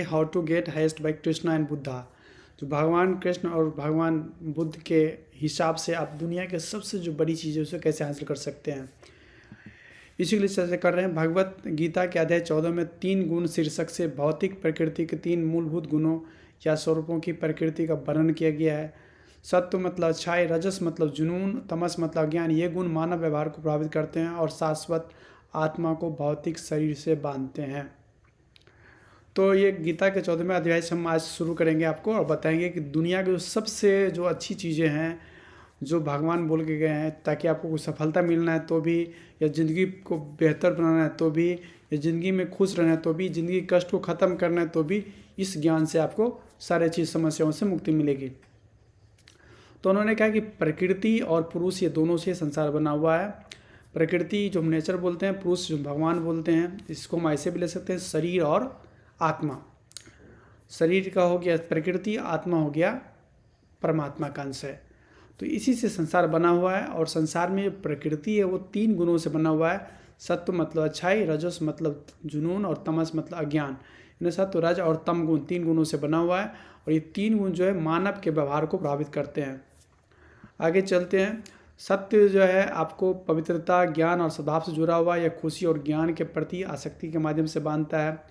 How to get highest by Krishna and Buddha. जो भगवान कृष्ण और भगवान बुद्ध के हिसाब से आप दुनिया के सबसे जो बड़ी चीज़ है उसे कैसे हासिल कर सकते हैं, इसी के लिए चर्चा कर रहे हैं। भगवत गीता के अध्याय 14 में 3 गुण शीर्षक से भौतिक प्रकृति के 3 मूलभूत गुणों या स्वरूपों की प्रकृति का वर्णन किया गया है। सत्व मतलब अच्छाई, रजस मतलब जुनून, तमस मतलब अज्ञान। ये गुण मानव व्यवहार को प्रभावित करते हैं और शाश्वत आत्मा को भौतिक शरीर से बांधते हैं। तो ये गीता के 14वें अध्याय से हम आज शुरू करेंगे आपको और बताएंगे कि दुनिया की जो सबसे जो अच्छी चीज़ें हैं जो भगवान बोल के गए हैं, ताकि आपको कुछ सफलता मिलना है तो भी, या ज़िंदगी को बेहतर बनाना है तो भी, या ज़िंदगी में खुश रहना है तो भी, ज़िंदगी के कष्ट को ख़त्म करना है तो भी, इस ज्ञान से आपको सारे चीज़ समस्याओं से मुक्ति मिलेगी। तो उन्होंने कहा कि प्रकृति और पुरुष ये दोनों से संसार बना हुआ है। प्रकृति जो हम नेचर बोलते हैं, पुरुष जो भगवान बोलते हैं, इसको हम ऐसे भी ले सकते हैं शरीर और आत्मा। शरीर का हो गया प्रकृति, आत्मा हो गया परमात्मा का अंश है। तो इसी से संसार बना हुआ है और संसार में जो प्रकृति है वो 3 गुणों से बना हुआ है। सत्व मतलब अच्छाई, रजस मतलब जुनून और तमस मतलब अज्ञान। इन सत्व, रज और तम गुण 3 गुणों से बना हुआ है और ये 3 गुण जो है मानव के व्यवहार को प्रभावित करते हैं। आगे चलते हैं। सत्य जो है आपको पवित्रता, ज्ञान और सद्भाव से जुड़ा हुआ है, या खुशी और ज्ञान के प्रति आसक्ति के माध्यम से बांधता है।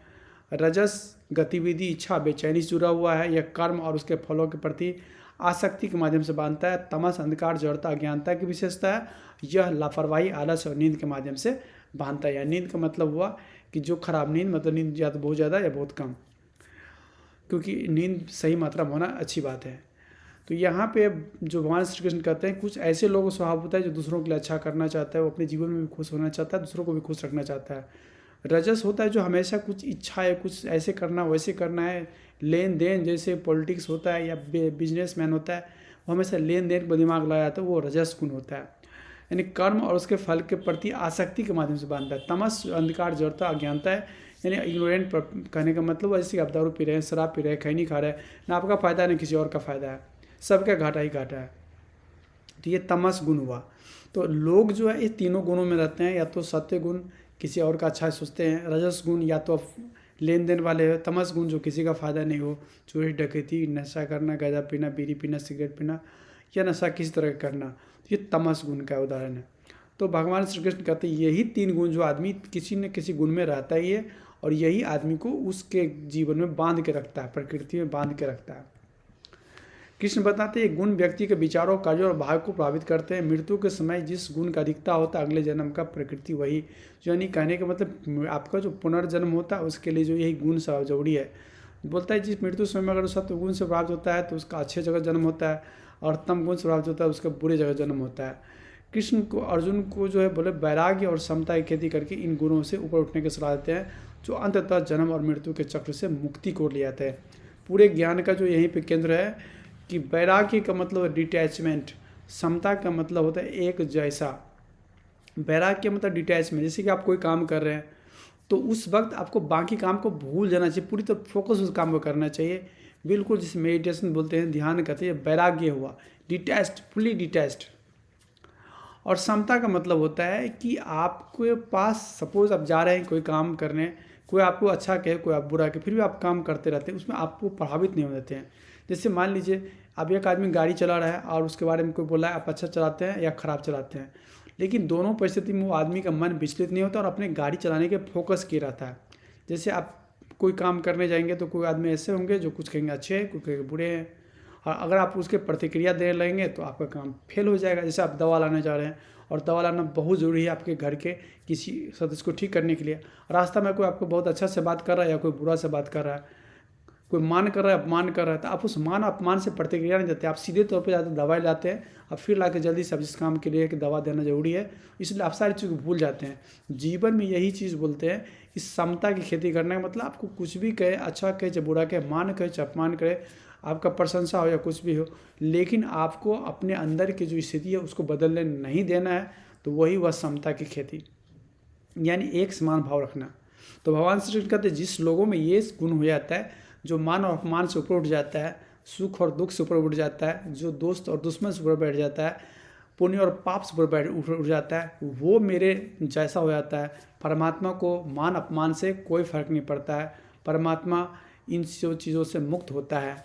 रजस गतिविधि, इच्छा, बेचैनी से जुड़ा हुआ है, यह कर्म और उसके फलों के प्रति आसक्ति के माध्यम से बांधता है। तमस अंधकार, जड़ता, अज्ञानता की विशेषता है, यह लापरवाही, आलस और नींद के माध्यम से बांधता है। या नींद का मतलब हुआ कि जो खराब नींद, मतलब नींद या तो बहुत ज़्यादा या बहुत कम, क्योंकि नींद सही मात्रा में होना अच्छी बात है। तो यहाँ पे जो भगवान श्री कृष्ण कहते हैं, कुछ ऐसे लोगों का स्वभाव होता है जो दूसरों के लिए अच्छा करना चाहता है, वो अपने जीवन में भी खुश होना चाहता है, दूसरों को भी खुश रखना चाहता है। रजस होता है जो हमेशा कुछ इच्छा है, कुछ ऐसे करना वैसे करना है, लेन देन, जैसे पॉलिटिक्स होता है या बिजनेसमैन होता है, वो हमेशा लेन देन पर दिमाग लगाता है, वो रजस गुण होता है। यानी कर्म और उसके फल के प्रति आसक्ति के माध्यम से बांधता है। तमस अंधकार, जड़ता, अज्ञानता है, यानी इग्नोरेंट कहने का मतलब जैसे आप दारू पी रहे हैं, शराब पी रहे हैं, खैनी खा रहे हैं, ना आपका फ़ायदा है ना किसी और का फ़ायदा है, सबका घाटा ही घाटा है। तो ये तमस गुण हुआ। तो लोग जो है ये तीनों गुणों में रहते हैं, या तो सत्य गुण किसी और का अच्छा सोचते हैं, रजस गुण या तो लेन देन वाले हो, तमस गुण जो किसी का फ़ायदा नहीं हो, चोरी डकैती, नशा करना, गांजा पीना, बीड़ी पीना, सिगरेट पीना या नशा किसी तरह का करना, तो ये तमस गुण का उदाहरण है। तो भगवान श्री कृष्ण कहते हैं यही 3 गुण जो आदमी किसी न किसी गुण में रहता ही है और यही आदमी को उसके जीवन में बांध के रखता है, प्रकृति में बांध के रखता है। कृष्ण बताते हैं गुण व्यक्ति के विचारों, कार्यों और भाव को प्रभावित करते हैं। मृत्यु के समय जिस गुण का अधिकता होता है, अगले जन्म का प्रकृति वही, यानी कहने का मतलब आपका जो पुनर्जन्म होता है उसके लिए जो यही गुण जरूरी है। बोलता है जिस मृत्यु समय में अगर सत्व गुण से प्रभावित होता है तो उसका अच्छे जगह जन्म होता है, और तम गुण से प्रभावित होता है उसका बुरे जगह जन्म होता है। कृष्ण को, अर्जुन को जो है बोले वैराग्य और समता की खेती करके इन गुणों से ऊपर उठने की सलाह देते हैं, जो अंततः जन्म और मृत्यु के चक्र से मुक्ति को ले आते हैं। पूरे ज्ञान का जो यहीं पे केंद्र है कि वैराग्य का मतलब डिटैचमेंट, समता का मतलब होता है एक जैसा, वैराग्य मतलब डिटैचमेंट। जैसे कि आप कोई काम कर रहे हैं तो उस वक्त आपको बाकी काम को भूल जाना चाहिए, पूरी तरह फोकस उस काम को करना चाहिए, बिल्कुल जिसे मेडिटेशन बोलते हैं, ध्यान कहते हैं, वैराग्य हुआ, डिटैच्ड, फुली डिटैच्ड। और समता का मतलब होता है कि आपके पास सपोज आप जा रहे हैं कोई काम करने, कोई आपको अच्छा कहे, कोई आप बुरा कहे, फिर भी आप काम करते रहते हैं, उसमें आपको प्रभावित नहीं हो जाते हैं। जैसे मान लीजिए अब एक आदमी गाड़ी चला रहा है और उसके बारे में कोई बोला है आप अच्छा चलाते हैं या ख़राब चलाते हैं, लेकिन दोनों परिस्थिति में वो आदमी का मन विचलित नहीं होता और अपने गाड़ी चलाने के फोकस किए रहता है। जैसे आप कोई काम करने जाएंगे तो कोई आदमी ऐसे होंगे जो कुछ कहेंगे अच्छे हैं, कुछ कहेंगे बुरे हैं, और अगर आप उसके प्रतिक्रिया देने लगेंगे तो आपका काम फेल हो जाएगा। जैसे आप दवा लाने जा रहे हैं और दवा लाना बहुत ज़रूरी है आपके घर के किसी सदस्य को ठीक करने के लिए, रास्ता में कोई आपको बहुत अच्छा से बात कर रहा है या कोई बुरा से बात कर रहा है, कोई मान कर रहा है, अपमान कर रहा है, तो आप उस मान अपमान से प्रतिक्रिया नहीं देते, आप सीधे तौर पे जाते दवाई लाते हैं, अब फिर लाके जल्दी से जिस काम के लिए कि दवा देना जरूरी है, इसलिए आप सारी चीज़ को भूल जाते हैं। जीवन में यही चीज़ बोलते हैं, इस समता की खेती करने का मतलब आपको कुछ भी कहे, अच्छा कहे चाहे बुरा कहे, मान कहे चाहे अपमान करे, आपका प्रशंसा हो या कुछ भी हो, लेकिन आपको अपने अंदर की जो स्थिति है उसको बदलने नहीं देना है। तो वही वह समता की खेती, यानी एक समान भाव रखना। तो भगवान श्री कृष्ण कहते हैं जिस लोगों में ये गुण हो जाता है, जो मान और अपमान से ऊपर उठ जाता है, सुख और दुख से ऊपर उठ जाता है, जो दोस्त और दुश्मन से ऊपर बैठ जाता है, पुण्य और पाप से ऊपर उठ जाता है, वो मेरे जैसा हो जाता है। परमात्मा को मान अपमान से कोई फर्क नहीं पड़ता है। परमात्मा इन सब चीज़ों से मुक्त होता है।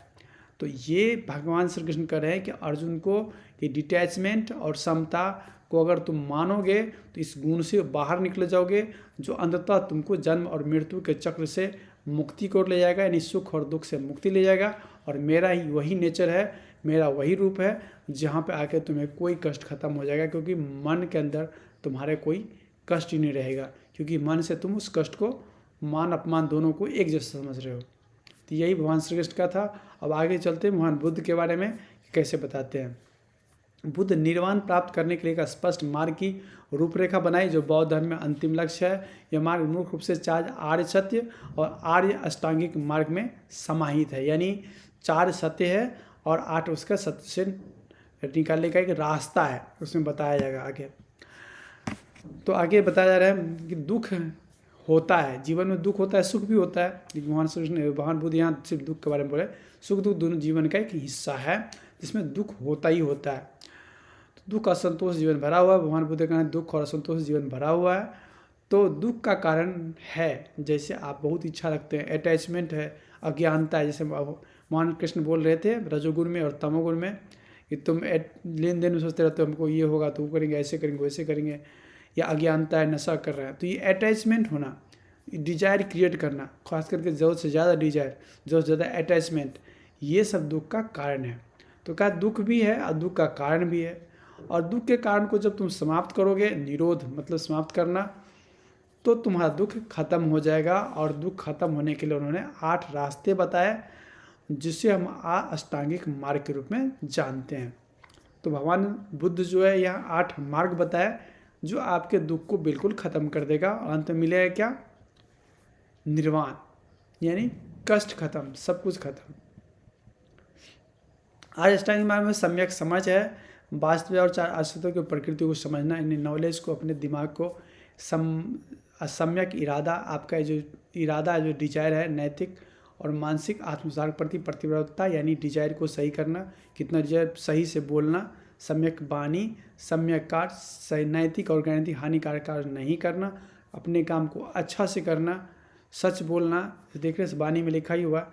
तो ये भगवान श्री कृष्ण कह रहे हैं कि अर्जुन को कि डिटैचमेंट और समता को अगर तुम मानोगे तो इस गुण से बाहर निकल जाओगे, जो अंततः तुमको जन्म और मृत्यु के चक्र से मुक्ति को ले जाएगा, यानी सुख और दुख से मुक्ति ले जाएगा। और मेरा ही वही नेचर है, मेरा वही रूप है जहाँ पे आके तुम्हें कोई कष्ट खत्म हो जाएगा, क्योंकि मन के अंदर तुम्हारे कोई कष्ट ही नहीं रहेगा, क्योंकि मन से तुम उस कष्ट को, मान अपमान दोनों को एक जैसा समझ रहे हो। तो यही भगवान श्री कृष्ण का था। अब आगे चलते हैं भगवान बुद्ध के बारे में कैसे बताते हैं। बुद्ध निर्वाण प्राप्त करने के लिए एक स्पष्ट मार्ग की रूपरेखा बनाई, जो बौद्ध धर्म में अंतिम लक्ष्य है। यह मार्ग मुख्य रूप से 4 आर्य सत्य और आर्य अष्टांगिक मार्ग में समाहित है, यानी 4 सत्य है और 8 उसका सत्य से निकालने का एक रास्ता है, उसमें बताया जाएगा आगे। तो आगे बताया जा रहा है कि दुख होता है, जीवन में दुख होता है, सुख भी होता है। भगवान श्री कृष्ण, भगवान बुद्ध यहाँ सिर्फ दुख के बारे में बोले, सुख दुख दोनों जीवन का एक हिस्सा है, जिसमें दुख होता ही होता है। तो दुख असंतोष जीवन भरा हुआ है, भगवान बुद्ध कहना दुख और असंतोष जीवन भरा हुआ है। तो दुख का कारण है, जैसे आप बहुत इच्छा रखते हैं, अटैचमेंट है, अज्ञानता है। जैसे भगवान कृष्ण बोल रहे थे रजोगुण में और तमोगुण में कि तुम लेन देन में सोचते रहते हो हमको ये होगा तो वो करेंगे, ऐसे करेंगे वैसे करेंगे, या अज्ञानता है, नशा कर रहा है। तो ये अटैचमेंट होना, डिजायर क्रिएट करना, खास करके ज़रूरत से ज़्यादा डिजायर, ज़रूरत से ज़्यादा अटैचमेंट, ये सब दुख का कारण है। तो क्या दुख भी है और दुख का कारण भी है। और दुख के कारण को जब तुम समाप्त करोगे, निरोध मतलब समाप्त करना, तो तुम्हारा दुख खत्म हो जाएगा। और दुख खत्म होने के लिए उन्होंने 8 रास्ते बताए, जिसे हम अष्टांगिक मार्ग के रूप में जानते हैं। तो भगवान बुद्ध जो है यहाँ 8 मार्ग बताए, जो आपके दुख को बिल्कुल ख़त्म कर देगा। और अंत में मिलेगा क्या? निर्वाण, यानी कष्ट खत्म, सब कुछ खत्म। आज अष्टांगिक मार्ग में सम्यक समझ है, वास्तव और 4 अस्तित्व की प्रकृति को समझना, इन नॉलेज को, अपने दिमाग को सम्यक इरादा, आपका जो इरादा है, जो डिजायर है, नैतिक और मानसिक आत्मसार प्रति प्रतिबद्धता, यानी डिजायर को सही करना, कितना डिजायर, सही से बोलना, सम्यक वाणी, सम्यक कार्य, सही नैतिक और गैरनैतिक हानिकारक कार्य नहीं करना, अपने काम को अच्छा से करना, सच बोलना, देख रहे वाणी में लिखा ही हुआ।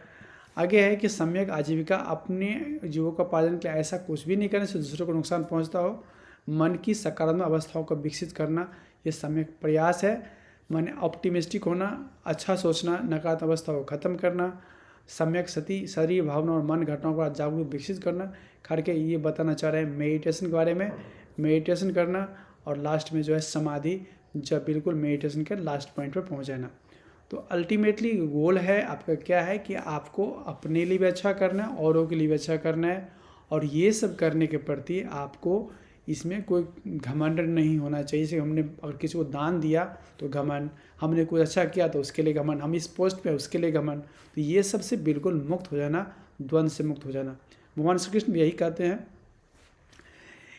आगे है कि सम्यक आजीविका, अपने जीविकोपार्जन के लिए ऐसा कुछ भी नहीं करने से दूसरों को नुकसान पहुंचता हो। मन की सकारात्मक अवस्थाओं को विकसित करना, ये सम्यक प्रयास है। माने ऑप्टिमिस्टिक होना, अच्छा सोचना, नकारात्मक अवस्थाओं को खत्म करना, सम्यक सती, शरीर, भावना और मन घटनाओं को जागरूक विकसित करना। करके ये बताना चाह रहे हैं मेडिटेशन के बारे में, मेडिटेशन करना। और लास्ट में जो है समाधि, जब बिल्कुल मेडिटेशन के लास्ट पॉइंट पर पहुँच जाना। तो अल्टीमेटली गोल है आपका क्या है कि आपको अपने लिए भी अच्छा करना है, औरों के लिए भी अच्छा करना है। और ये सब करने के प्रति आपको इसमें कोई घमंड नहीं होना चाहिए। जैसे हमने अगर किसी को दान दिया तो घमंड, हमने कुछ अच्छा किया तो उसके लिए घमंड, हम इस पोस्ट पे उसके लिए घमंड। तो ये सब से बिल्कुल मुक्त हो जाना, द्वंद्व से मुक्त हो जाना। भगवान श्री कृष्ण भी यही कहते हैं।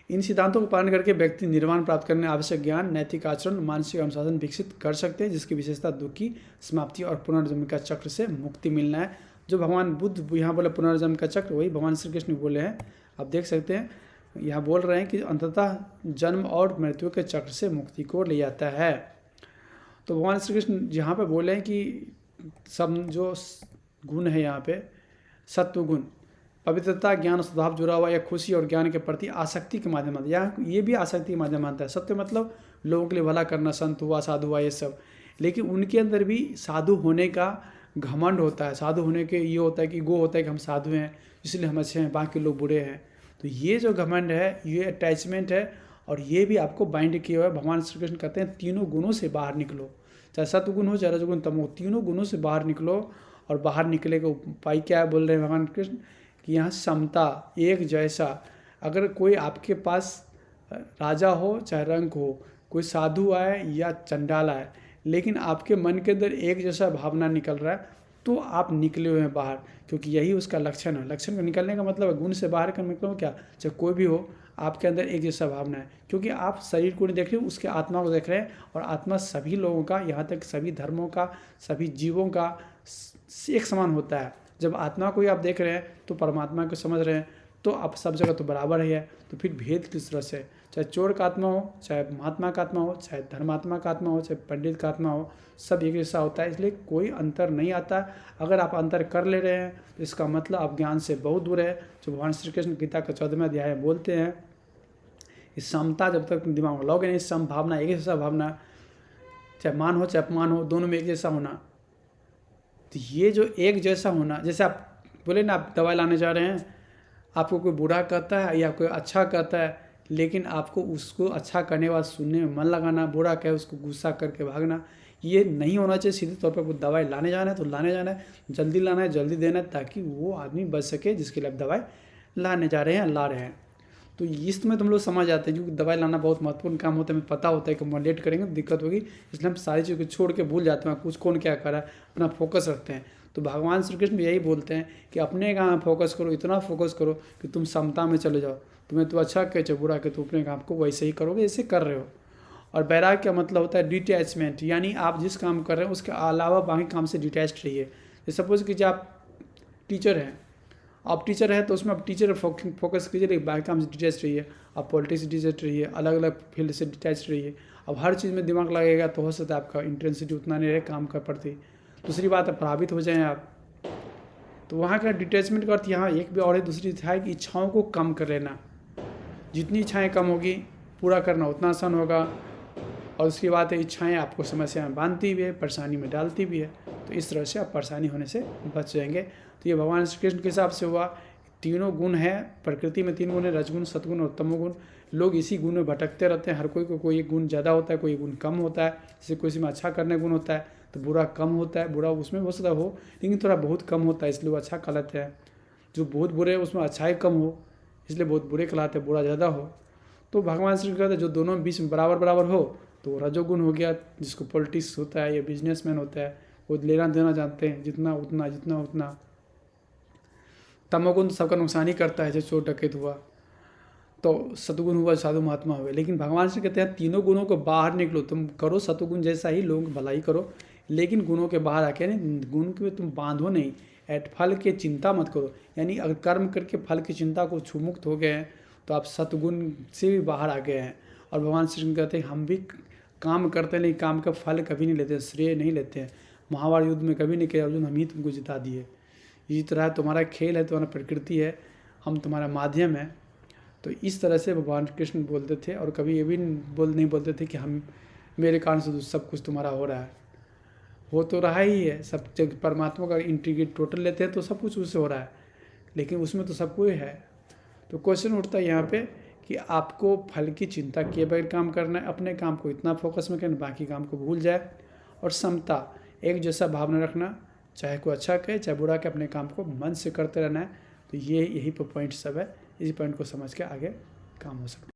इन सिद्धांतों को पालन करके व्यक्ति निर्वाण प्राप्त करने आवश्यक ज्ञान, नैतिक आचरण, मानसिक अनुशासन विकसित कर सकते हैं, जिसकी विशेषता दुख की समाप्ति और पुनर्जन्म का चक्र से मुक्ति मिलना है। जो भगवान बुद्ध यहाँ बोले पुनर्जन्म का चक्र, वही भगवान श्री कृष्ण बोले हैं। आप देख सकते हैं यहाँ बोल रहे हैं कि अंततः जन्म और मृत्यु के चक्र से मुक्ति को ले जाता है। तो भगवान श्री कृष्ण यहाँ पे बोले हैं कि सब जो गुण है यहाँ पे, सत्व गुण, पवित्रता, ज्ञान, स्वभाव जुड़ा हुआ या खुशी और ज्ञान के प्रति आसक्ति के माध्यम से, यहाँ ये भी आसक्ति के माध्यम आता है। सत्य मतलब लोगों के लिए भला करना, संत हुआ, साधु हुआ, ये सब। लेकिन उनके अंदर भी साधु होने का घमंड होता है। साधु होने के ये होता है कि गो होता है कि हम साधु हैं इसलिए हम अच्छे हैं, बाकी लोग बुरे हैं। तो ये जो घमंड है, ये अटैचमेंट है, और ये भी आपको बाइंड किया हुआ है। भगवान श्री कृष्ण कहते हैं तीनों गुणों से बाहर निकलो, चाहे सत्वगुण हो चाहे रजोगुण तमो, तीनों गुणों से बाहर निकलो। और बाहर निकले का उपाय क्या है बोल रहे हैं भगवान कृष्ण कि यहाँ समता, एक जैसा। अगर कोई आपके पास राजा हो चाहे रंक हो, कोई साधु आए या चंडाल आए, लेकिन आपके मन के अंदर एक जैसा भावना निकल रहा है, तो आप निकले हुए हैं बाहर, क्योंकि यही उसका लक्षण है। लक्षण को निकलने का मतलब है गुण से बाहर का मतलब क्या, चाहे कोई भी हो, आपके अंदर एक जैसा भावना है। क्योंकि आप शरीर को नहीं देख रहे, उसके आत्मा को देख रहे हैं। और आत्मा सभी लोगों का, यहाँ तक सभी धर्मों का, सभी जीवों का एक समान होता है। जब आत्मा को ही आप देख रहे हैं तो परमात्मा को समझ रहे हैं, तो आप सब जगह तो बराबर ही है। तो फिर भेद किस तरह से, चाहे चोर का आत्मा हो, चाहे महात्मा का आत्मा हो, चाहे धर्मात्मा का आत्मा हो, चाहे पंडित का आत्मा हो, सब एक जैसा होता है। इसलिए कोई अंतर नहीं आता। अगर आप अंतर कर ले रहे हैं तो इसका मतलब आप ज्ञान से बहुत दूर है। जो भगवान श्री कृष्ण गीता का 14वें अध्याय में बोलते हैं, इस समता जब तक दिमाग में लाओगे नहीं, सम भावना, एक जैसा भावना, चाहे मान हो चाहे अपमान हो, दोनों में एक जैसा होना। तो ये जो एक जैसा होना, जैसे आप बोले ना, आप दवाई लाने जा रहे हैं, आपको कोई बुरा कहता है या कोई अच्छा कहता है, लेकिन आपको उसको अच्छा करने के बाद सुनने में मन लगाना, बुरा कहे उसको गुस्सा करके भागना, ये नहीं होना चाहिए। सीधे तौर पर वो दवाई लाने जाना है तो लाने जाना है, जल्दी लाना है, जल्दी देना है, ताकि वो आदमी बच सके जिसके लिए आप दवाई लाने जा रहे हैं, ला रहे हैं। तो इसमें तुम लोग समझ जाते हैं, क्योंकि दवाई लाना बहुत महत्वपूर्ण काम होता है। हमें पता होता है कि हम लेट करेंगे तो दिक्कत होगी, इसलिए हम सारी चीज़ को छोड़ के भूल जाते हैं, कुछ कौन क्या कर रहा है, अपना फोकस रखते हैं। तो भगवान श्री कृष्ण भी यही बोलते हैं कि अपने काम में फोकस करो, इतना फोकस करो कि तुम समता में चले जाओ। तुम्हें तो अच्छा कहे चाहे बुरा कहे, तो अपने काम को वैसे ही करोगे जैसे कर रहे हो। और वैराग्य का मतलब होता है डिटैचमेंट, यानी आप जिस काम कर रहे हैं उसके अलावा बाकी काम से डिटैच्ड रहिए। जैसे सपोज कीजिए आप टीचर हैं, आप टीचर है तो उसमें आप टीचर फोकस कीजिए, लेकिन बाकी काम से डिटैच रहिए। आप पॉलिटिक्स से डिटैच रहिए, अलग अलग फील्ड से डिटैच रहिए। अब हर चीज़ में दिमाग लगेगा तो हो सकता है आपका इंटेंसिटी उतना नहीं रहे काम का प्रति। दूसरी बात है, प्रभावित हो जाएं आप, तो वहाँ का डिटैचमेंट का अर्थ यहाँ एक भी और है। दूसरी है कि इच्छाओं को कम कर लेना। जितनी इच्छाएँ कम होगी, पूरा करना उतना आसान होगा। और उसकी बात है, इच्छाएँ आपको समस्या में बांधती भी है, परेशानी में डालती भी है। तो इस तरह से आप परेशानी होने से बच जाएंगे। तो ये भगवान श्री कृष्ण के हिसाब से हुआ। तीनों गुण हैं प्रकृति में, 3 गुण है, रजगुण, सतगुण और तमोगुण। लोग इसी गुण में भटकते रहते हैं। हर कोई को कोई एक गुण ज़्यादा होता है, कोई गुण कम होता है। जैसे किसी में अच्छा करने गुण होता है तो बुरा कम होता है, बुरा उसमें हो सकता हो, लेकिन थोड़ा बहुत कम होता है, इसलिए वो अच्छा कहलाते हैं। जो बहुत बुरे है उसमें अच्छाई कम हो, इसलिए बहुत बुरे कहलाते हैं, बुरा ज़्यादा हो। तो भगवान श्री कहते हैं जो दोनों बीच में बराबर बराबर हो तो रजोगुण हो गया, जिसको पॉलिटिक्स होता है या बिजनेसमैन होता है, वो लेना देना जानते हैं, जितना उतना जितना उतना। तमोगुण सबका नुकसान ही करता है, जैसे चोर डकैत हुआ। तो सतगुण हुआ, साधु महात्मा हुए। लेकिन भगवान से कहते हैं तीनों गुणों को बाहर निकलो, तुम करो सतगुण जैसा ही, लोगों की भलाई करो, लेकिन गुणों के बाहर आके नहीं, गुण के तुम बांधो नहीं, फल की चिंता मत करो। यानी अगर कर्म करके फल की चिंता को छूमुक्त हो गए हैं तो आप सतगुण से भी बाहर आ गए हैं। और भगवान श्री कृष्ण कहते हैं हम भी काम करते हैं, लेकिन काम का फल कभी नहीं लेते, श्रेय नहीं लेते हैं। महाभारत युद्ध में कभी नहीं कहे अर्जुन हम ही तुमको जिता दिए। इसी तरह तुम्हारा खेल है, तुम्हारा प्रकृति है, हम तुम्हारा माध्यम है। तो इस तरह से भगवान कृष्ण बोलते थे। और कभी ये भी नहीं बोलते थे कि हम मेरे कारण से सब कुछ तुम्हारा हो रहा है। हो तो रहा ही है, सब जब परमात्मा का इंटीग्रेट टोटल लेते हैं तो सब कुछ उससे हो रहा है, लेकिन उसमें तो सब कुछ है। तो क्वेश्चन उठता है यहाँ पे कि आपको फल की चिंता किए बगैर काम करना है, अपने काम को इतना फोकस में करना, बाकी काम को भूल जाए। और समता, एक जैसा भावना रखना, चाहे कोई अच्छा कहे चाहे बुरा कहे, अपने काम को मन से करते रहना है। तो यही पॉइंट सब है, इसी पॉइंट को समझ के आगे काम हो सकता है।